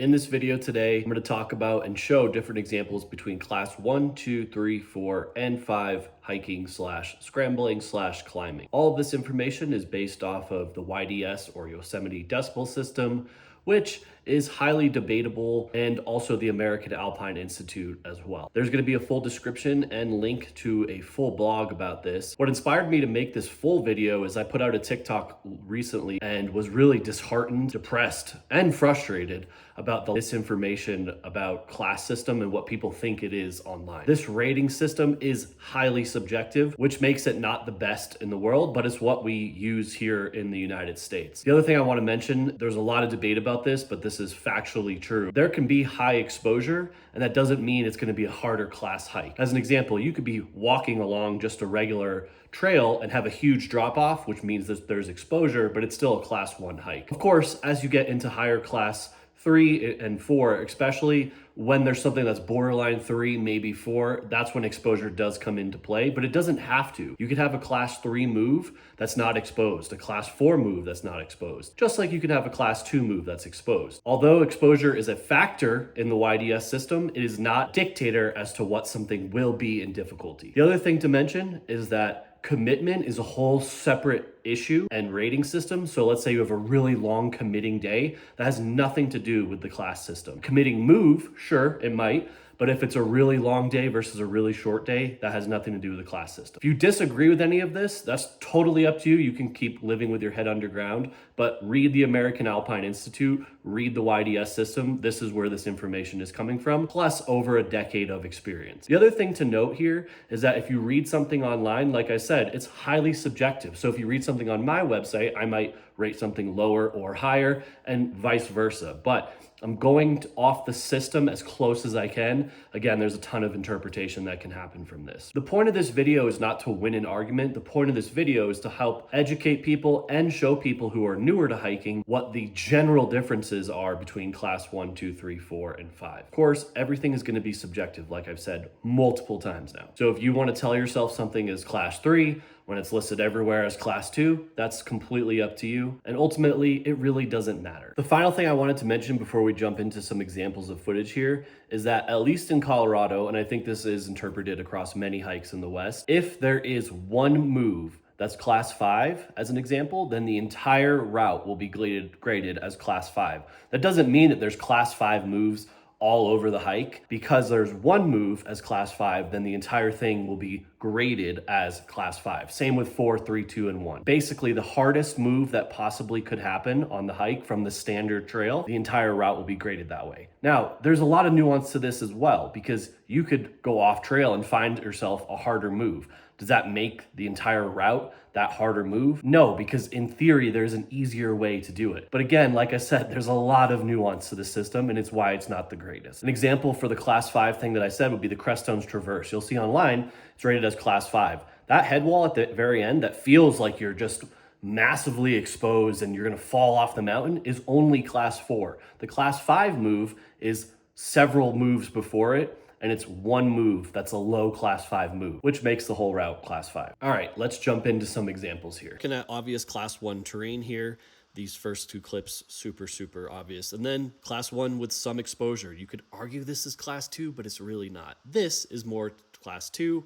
In this video today, I'm going to talk about and show different examples between class 1, 2, 3, 4, and 5 hiking slash scrambling slash climbing. All of this information is based off of the YDS or Yosemite Decibel System, which is highly debatable, and also the American Alpine Institute as well. There's going to be a full description and link to a full blog about this. What inspired me to make this full video is I put out a TikTok recently and was really disheartened, depressed, and frustrated about the misinformation about class system and what people think it is online. This rating system is highly subjective, which makes it not the best in the world, but it's what we use here in the United States. The other thing I want to mention, there's a lot of debate about this, but this is factually true. There can be high exposure, and that doesn't mean it's going to be a harder class hike. As an example, you could be walking along just a regular trail and have a huge drop off, which means that there's exposure, but it's still a class 1 hike. Of course, as you get into higher class 3 and 4, especially when there's something that's borderline 3, maybe 4, that's when exposure does come into play, but it doesn't have to. You could have a class 3 move that's not exposed, a class 4 move that's not exposed, just like you can have a class 2 move that's exposed. Although exposure is a factor in the YDS system, it is not a dictator as to what something will be in difficulty. The other thing to mention is that commitment is a whole separate issue and rating system. So let's say you have a really long committing day that has nothing to do with the class system. Committing move, sure, it might, but if it's a really long day versus a really short day, that has nothing to do with the class system. If you disagree with any of this, that's totally up to you. You can keep living with your head underground, but read the American Alpine Institute, read the YDS system. This is where this information is coming from, plus over a decade of experience. The other thing to note here is that if you read something online, like I said, it's highly subjective. So if you read something on my website, I might rate something lower or higher and vice versa. But I'm going off the system as close as I can. Again, there's a ton of interpretation that can happen from this. The point of this video is not to win an argument. The point of this video is to help educate people and show people who are newer to hiking what the general differences are between class 1, 2, 3, 4, and 5. Of course, everything is going to be subjective, like I've said multiple times now. So if you want to tell yourself something is class 3, when it's listed everywhere as class 2, that's completely up to you. And ultimately, it really doesn't matter. The final thing I wanted to mention before we jump into some examples of footage here is that at least in Colorado, and I think this is interpreted across many hikes in the West, if there is one move that's class 5 as an example, then the entire route will be graded as class 5. That doesn't mean that there's class 5 moves all over the hike. Because there's one move as class 5, then the entire thing will be graded as class 5. Same with 4, 3, 2, and 1. Basically, the hardest move that possibly could happen on the hike from the standard trail, the entire route will be graded that way. Now, there's a lot of nuance to this as well, because you could go off trail and find yourself a harder move. Does that make the entire route that harder move? No, because in theory, there's an easier way to do it. But again, like I said, there's a lot of nuance to the system, and it's why it's not the greatest. An example for the class 5 thing that I said would be the Crestones Traverse. You'll see online, it's rated as class 5. That head wall at the very end that feels like you're just massively exposed and you're gonna fall off the mountain is only class 4. The class 5 move is several moves before it, and it's one move that's a low class 5 move, which makes the whole route class 5. All right, let's jump into some examples here. Looking at obvious class 1 terrain here. These first two clips, super obvious. And then class 1 with some exposure. You could argue this is class 2, but it's really not. This is more class 2,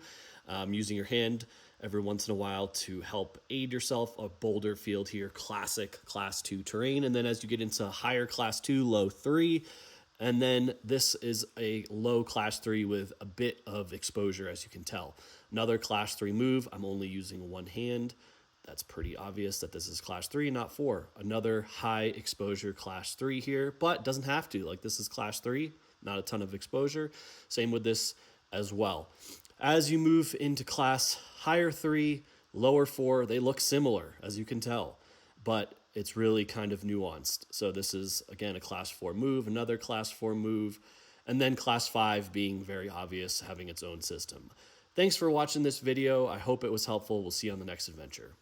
using your hand every once in a while to help aid yourself. A boulder field here, classic class 2 terrain. And then as you get into higher class 2, low 3, and then this is a low class 3 with a bit of exposure, as you can tell. Another class 3 move, I'm only using one hand. That's pretty obvious that this is class 3, not 4. Another high exposure class 3 here, but doesn't have to. Like, this is class 3, not a ton of exposure. Same with this as well. As you move into class higher 3, lower 4, they look similar, as you can tell, but it's really kind of nuanced. So this is, again, a class 4 move, another class 4 move, and then class 5 being very obvious, having its own system. Thanks for watching this video. I hope it was helpful. We'll see you on the next adventure.